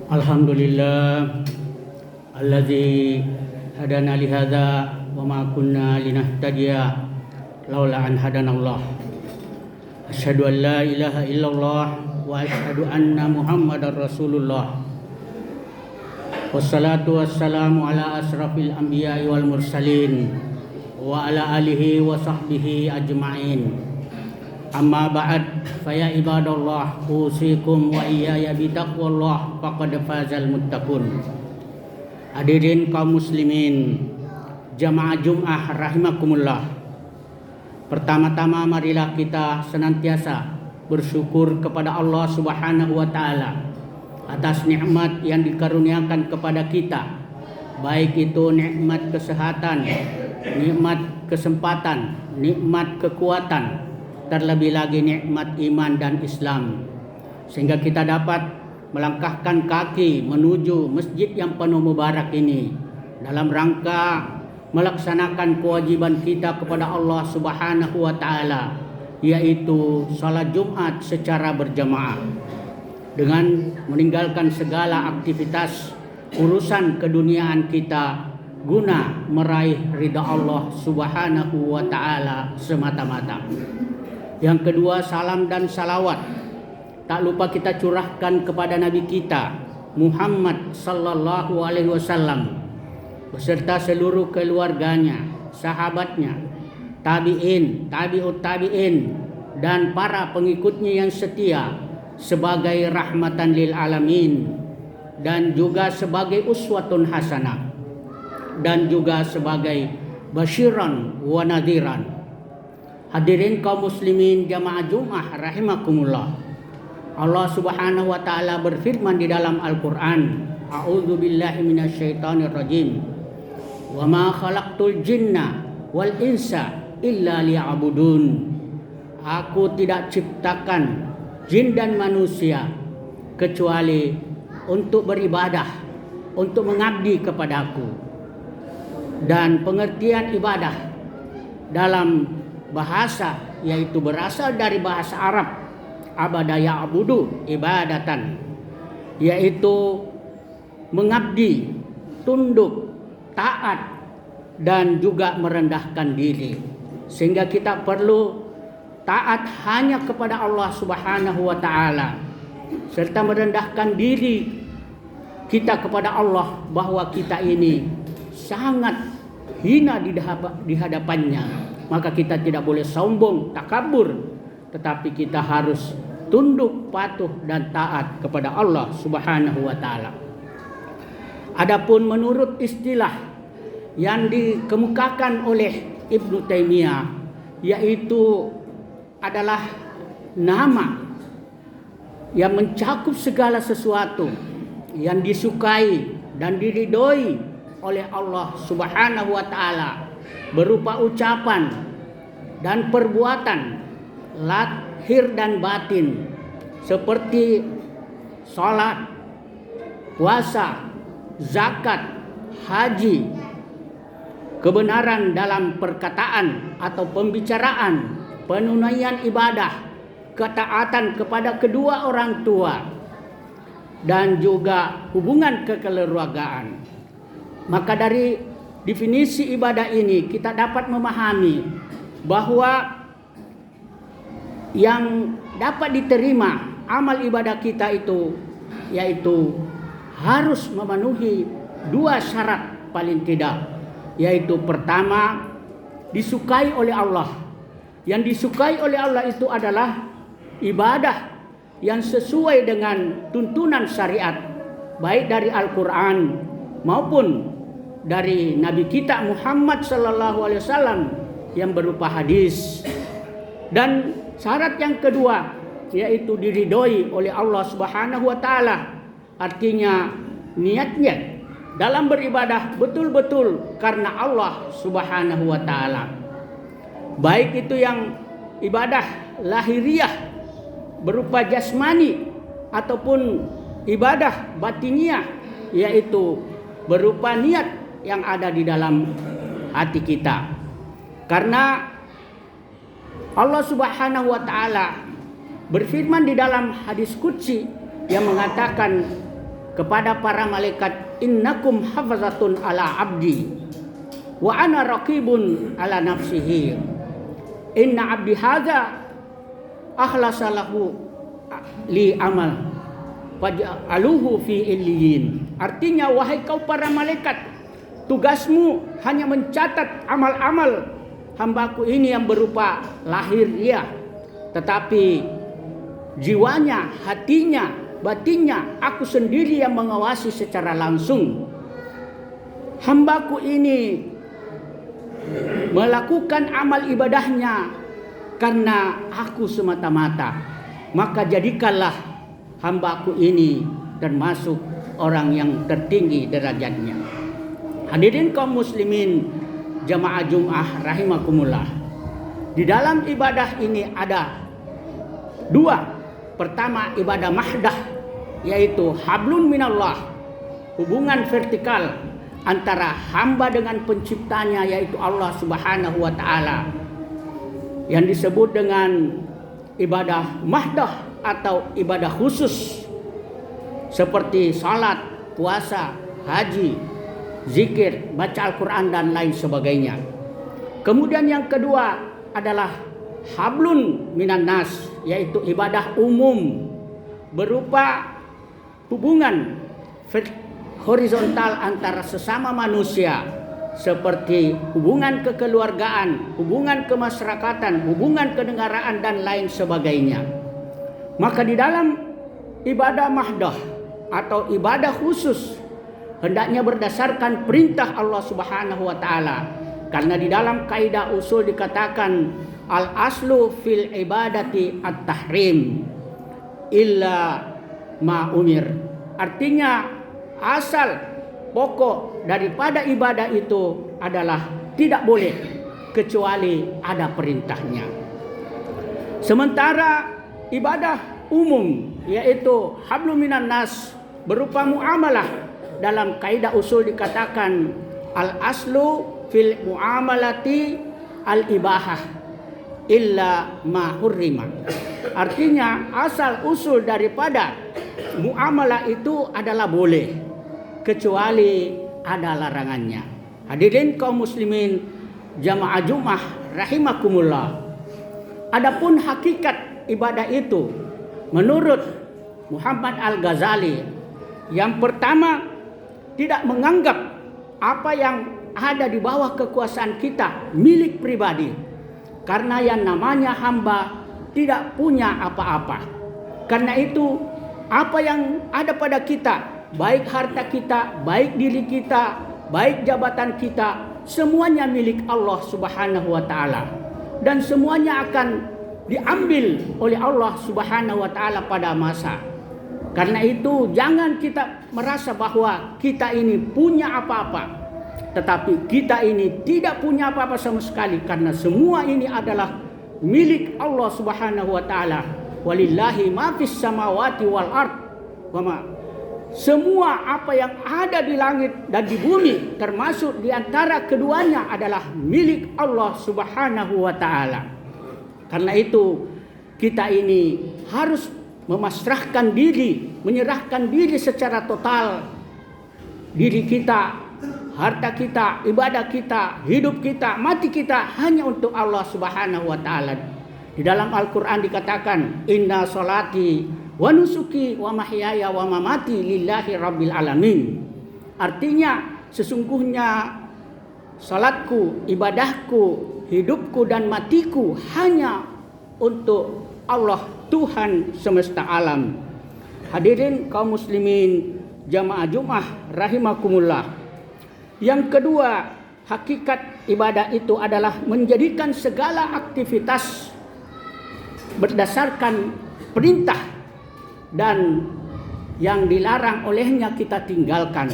Alhamdulillah alladzi hadana li hadza wa ma kunna linahtadiya laula an hadanallah. Asyhadu an la ilaha illallah wa asyhadu anna Muhammadar Rasulullah. Wassalatu wassalamu ala asrafil anbiya'i wal mursalin wa ala alihi wa sahbihi ajma'in. Amma ba'd, faya ibadallah, usikum wa iyaya bitaqwallah, faqad fazal muttaqun. Hadirin kaum muslimin, jamaah Jum'ah rahimakumullah. Pertama-tama marilah kita senantiasa bersyukur kepada Allah Subhanahu wa taala atas nikmat yang dikaruniakan kepada kita, baik itu nikmat kesehatan, nikmat kesempatan, nikmat kekuatan, terlebih lagi nikmat iman dan Islam, sehingga kita dapat melangkahkan kaki menuju masjid yang penuh mubarak ini dalam rangka melaksanakan kewajiban kita kepada Allah Subhanahu wa taala, yaitu salat Jumat secara berjamaah dengan meninggalkan segala aktivitas urusan keduniaan kita guna meraih ridha Allah Subhanahu wa taala semata-mata. Yang kedua, salam dan salawat tak lupa kita curahkan kepada Nabi kita Muhammad sallallahu alaihi wasallam beserta seluruh keluarganya, sahabatnya, tabi'in, tabi'ut tabi'in, dan para pengikutnya yang setia sebagai rahmatan lil alamin, dan juga sebagai uswatun hasanah, dan juga sebagai basyiran wa nadhiran. Hadirin kaum muslimin jamaah Jum'ah rahimakumullah. Allah Subhanahu wa taala berfirman di dalam Al-Qur'an, A'udzu billahi minasyaitonir rajim. Wa ma khalaqtul jinna wal insa illa liya'budun. Aku tidak ciptakan jin dan manusia kecuali untuk beribadah, untuk mengabdi kepadaku. Dan pengertian ibadah dalam bahasa yaitu berasal dari bahasa Arab abada ya'budu ibadatan, yaitu mengabdi, tunduk, taat, dan juga merendahkan diri, sehingga kita perlu taat hanya kepada Allah Subhanahu wa taala serta merendahkan diri kita kepada Allah bahwa kita ini sangat hina di hadapannya. Maka kita tidak boleh sombong, takabur, tetapi kita harus tunduk, patuh, dan taat kepada Allah Subhanahu wa taala. Adapun menurut istilah yang dikemukakan oleh Ibnu Taimiyah, yaitu adalah nama yang mencakup segala sesuatu yang disukai dan diridhoi oleh Allah Subhanahu wa taala, berupa ucapan dan perbuatan lahir dan batin, seperti salat, puasa, zakat, haji, kebenaran dalam perkataan atau pembicaraan, penunaian ibadah, ketaatan kepada kedua orang tua, dan juga hubungan kekeluargaan. Maka dari definisi ibadah ini kita dapat memahami bahwa yang dapat diterima amal ibadah kita itu yaitu harus memenuhi dua syarat paling tidak, yaitu pertama, disukai oleh Allah. Yang disukai oleh Allah itu adalah ibadah yang sesuai dengan tuntunan syariat, baik dari Al-Quran maupun dari Nabi kita Muhammad sallallahu alaihi wasallam yang berupa hadis. Dan syarat yang kedua yaitu diridhoi oleh Allah Subhanahu wa taala. Artinya niatnya dalam beribadah betul-betul karena Allah Subhanahu wa taala. Baik itu yang ibadah lahiriah berupa jasmani ataupun ibadah batiniah, yaitu berupa niat yang ada di dalam hati kita. Karena Allah Subhanahu wa taala berfirman di dalam hadis qudsi yang mengatakan, kepada para malaikat, innakum hafazatun ala abdi wa ana raqibun ala nafsihi, inna abdi hadza akhlasa lahu li amal faj'aluhu fi illiyin. Artinya, wahai kau para malaikat, tugasmu hanya mencatat amal-amal hambaku ini yang berupa lahir ya, tetapi jiwanya, hatinya, batinnya aku sendiri yang mengawasi secara langsung. Hambaku ini melakukan amal ibadahnya karena aku semata-mata, maka jadikanlah hambaku ini termasuk orang yang tertinggi derajatnya. Hadirin kaum muslimin jamaah Jum'ah rahimakumullah. Di dalam ibadah ini ada dua. Pertama, ibadah mahdah, yaitu hablun minallah, hubungan vertikal antara hamba dengan penciptanya, yaitu Allah Subhanahu wa taala, yang disebut dengan ibadah mahdah atau ibadah khusus seperti salat, puasa, haji, zikir, baca Al-Quran dan lain sebagainya. Kemudian yang kedua adalah hablun minan nas, yaitu ibadah umum berupa hubungan horizontal antara sesama manusia, seperti hubungan kekeluargaan, hubungan kemasyarakatan, hubungan kenegaraan dan lain sebagainya. Maka di dalam ibadah mahdah atau ibadah khusus hendaknya berdasarkan perintah Allah Subhanahu wa taala, karena di dalam kaidah usul dikatakan al aslu fil ibadati at-tahrim illa ma umir. Artinya asal pokok daripada ibadah itu adalah tidak boleh kecuali ada perintahnya. Sementara ibadah umum yaitu hablum minan nas berupa muamalah, dalam kaidah usul dikatakan al aslu fil muamalati al ibahah illa ma hurrima. Artinya asal usul daripada muamalah itu adalah boleh kecuali ada larangannya. Hadirin kaum muslimin jamaah Jum'ah rahimakumullah. Adapun hakikat ibadah itu menurut Muhammad Al-Ghazali, yang pertama, tidak menganggap apa yang ada di bawah kekuasaan kita milik pribadi, karena yang namanya hamba tidak punya apa-apa. Karena itu apa yang ada pada kita, baik harta kita, baik diri kita, baik jabatan kita, semuanya milik Allah Subhanahu wa taala, dan semuanya akan diambil oleh Allah Subhanahu wa taala pada masa. Karena itu jangan kita merasa bahwa kita ini punya apa-apa, tetapi kita ini tidak punya apa-apa sama sekali, karena semua ini adalah milik Allah Subhanahu wa taala. Walillahi ma fis samawati wal ard wa ma. Semua apa yang ada di langit dan di bumi, termasuk di antara keduanya, adalah milik Allah Subhanahu wa taala. Karena itu kita ini harus memasrahkan diri, menyerahkan diri secara total, diri kita, harta kita, ibadah kita, hidup kita, mati kita hanya untuk Allah Subhanahu wa taala. Di dalam Al-Qur'an dikatakan, inna sholati wa nusuki wa mahyaya wa mamati lillahi rabbil alamin. Artinya sesungguhnya salatku, ibadahku, hidupku dan matiku hanya untuk Allah, Tuhan semesta alam. Hadirin kaum muslimin jamaah Jum'ah rahimakumullah. Yang kedua, hakikat ibadah itu adalah menjadikan segala aktivitas berdasarkan perintah dan yang dilarang olehnya kita tinggalkan.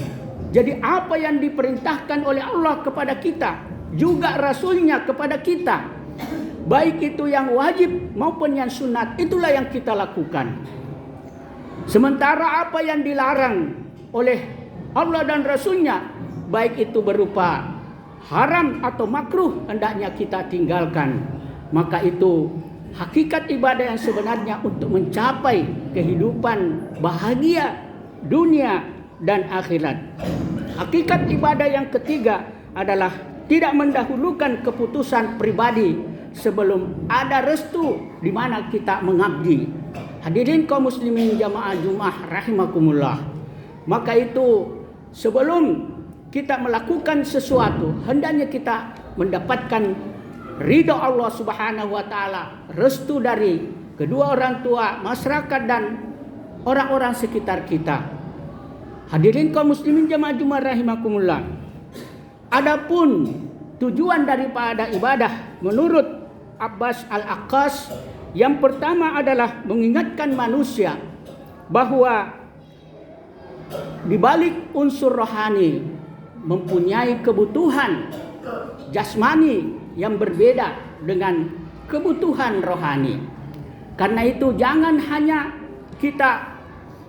Jadi apa yang diperintahkan oleh Allah kepada kita, juga Rasulnya kepada kita, baik itu yang wajib maupun yang sunat, itulah yang kita lakukan. Sementara apa yang dilarang oleh Allah dan Rasulnya, baik itu berupa haram atau makruh, hendaknya kita tinggalkan. Maka itu hakikat ibadah yang sebenarnya untuk mencapai kehidupan bahagia dunia dan akhirat. Hakikat ibadah yang ketiga adalah tidak mendahulukan keputusan pribadi sebelum ada restu di mana kita mengabdi. Hadirin kaum muslimin jamaah Jumat rahimakumullah. Maka itu sebelum kita melakukan sesuatu, hendaknya kita mendapatkan ridha Allah Subhanahu wa taala, restu dari kedua orang tua, masyarakat dan orang-orang sekitar kita. Hadirin kaum muslimin jamaah Jumat rahimakumullah. Adapun tujuan daripada ibadah menurut Abbas Al-Aqqas, yang pertama adalah mengingatkan manusia bahwa di balik unsur rohani mempunyai kebutuhan jasmani yang berbeda dengan kebutuhan rohani. Karena itu jangan hanya kita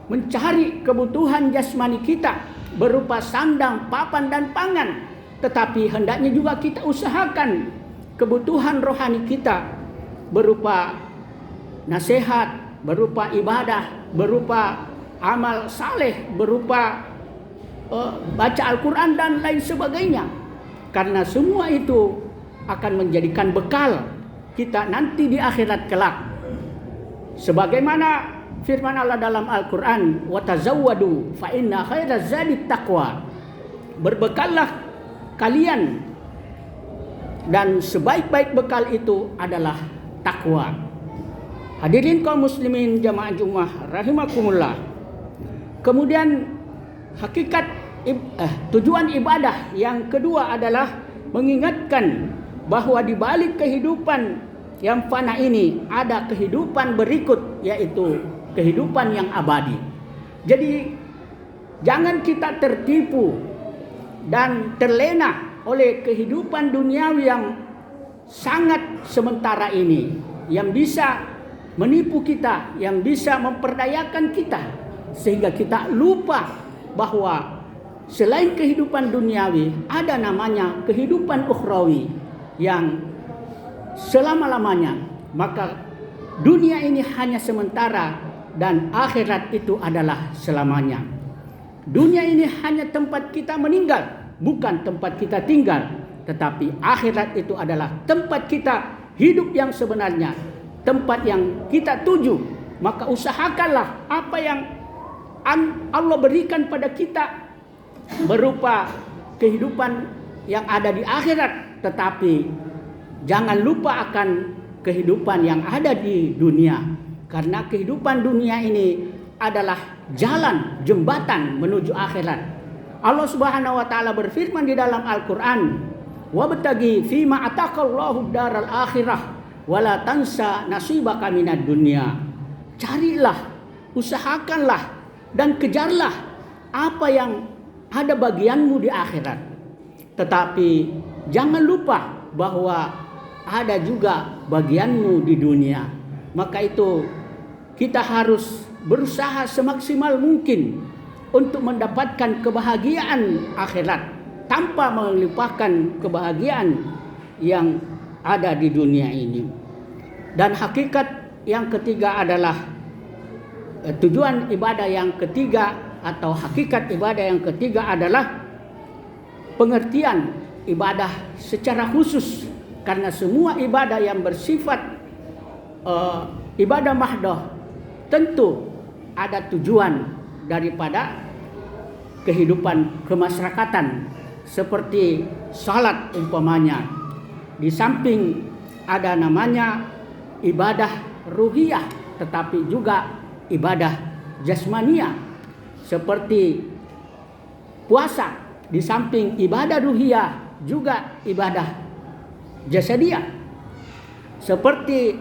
mencari kebutuhan jasmani kita berupa sandang, papan dan pangan, tetapi hendaknya juga kita usahakan kebutuhan rohani kita berupa nasihat, berupa ibadah, berupa amal saleh, berupa baca Al-Quran dan lain sebagainya. Karena semua itu akan menjadikan bekal kita nanti di akhirat kelak. Sebagaimana firman Allah dalam Al-Quran, "Watazawwadu fa inna khairaz zadi taqwa." Berbekallah kalian dan sebaik-baik bekal itu adalah takwa. Hadirin kaum muslimin jamaah Jumat rahimakumullah. Kemudian hakikat tujuan ibadah yang kedua adalah mengingatkan bahwa di balik kehidupan yang fana ini ada kehidupan berikut, yaitu kehidupan yang abadi. Jadi jangan kita tertipu dan terlena oleh kehidupan duniawi yang sangat sementara ini, yang bisa menipu kita, yang bisa memperdayakan kita, sehingga kita lupa bahwa selain kehidupan duniawi ada namanya kehidupan ukhrawi yang selama-lamanya. Maka dunia ini hanya sementara dan akhirat itu adalah selamanya. Dunia ini hanya tempat kita meninggal, bukan tempat kita tinggal, tetapi akhirat itu adalah tempat kita hidup yang sebenarnya, tempat yang kita tuju. Maka usahakanlah apa yang Allah berikan pada kita berupa kehidupan yang ada di akhirat, tetapi jangan lupa akan kehidupan yang ada di dunia. Karena kehidupan dunia ini adalah jalan, jembatan menuju akhirat. Allah Subhanahu wa taala berfirman di dalam Al-Qur'an, "Wabtaghi fima ataqallahu daral akhirah wala tansa nasibaka minad dunya." Carilah, usahakanlah dan kejarlah apa yang ada bagianmu di akhirat. Tetapi jangan lupa bahwa ada juga bagianmu di dunia. Maka itu kita harus berusaha semaksimal mungkin untuk mendapatkan kebahagiaan akhirat tanpa melupakan kebahagiaan yang ada di dunia ini. Dan hakikat yang ketiga adalah tujuan ibadah yang ketiga atau hakikat ibadah yang ketiga adalah pengertian ibadah secara khusus. Karena semua ibadah yang bersifat ibadah mahdoh tentu ada tujuan daripada kehidupan kemasyarakatan, seperti salat umpamanya. Di samping ada namanya ibadah ruhiyah, tetapi juga ibadah jasmania, seperti puasa. Di samping ibadah ruhiyah juga ibadah jasadiyah, seperti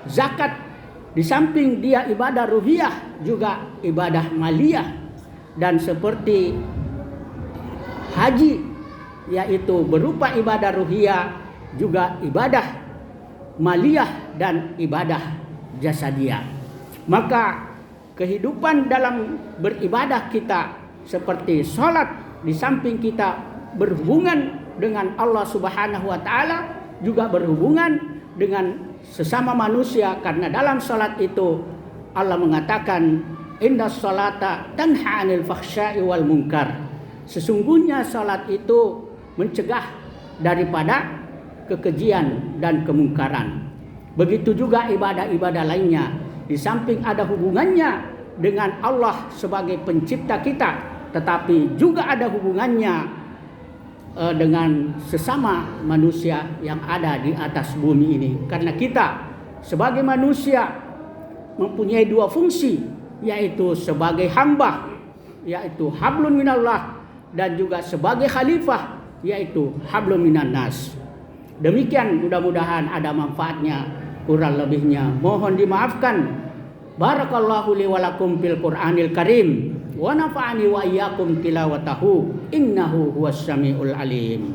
zakat. Di samping dia ibadah ruhiyah juga ibadah maliyah, dan seperti haji, yaitu berupa ibadah ruhiyah juga ibadah maliyah dan ibadah jasadiyah. Maka kehidupan dalam beribadah kita seperti sholat, di samping kita berhubungan dengan Allah Subhanahu wa taala, juga berhubungan dengan sesama manusia. Karena dalam sholat itu Allah mengatakan, Inna salata tanha 'anil fahsya'i wal munkar. Sesungguhnya salat itu mencegah daripada kekejian dan kemungkaran. Begitu juga ibadah-ibadah lainnya, di samping ada hubungannya dengan Allah sebagai pencipta kita, tetapi juga ada hubungannya dengan sesama manusia yang ada di atas bumi ini. Karena kita sebagai manusia mempunyai dua fungsi, yaitu sebagai hamba, yaitu hablun minallah, dan juga sebagai khalifah, yaitu hablun minan nas. Demikian, mudah-mudahan ada manfaatnya, kurang lebihnya mohon dimaafkan. Barakallahu li wa lakum fil Qur'anil Karim wa nafa'ani wa iyyakum tilawatahu innahu huwas samiul alim.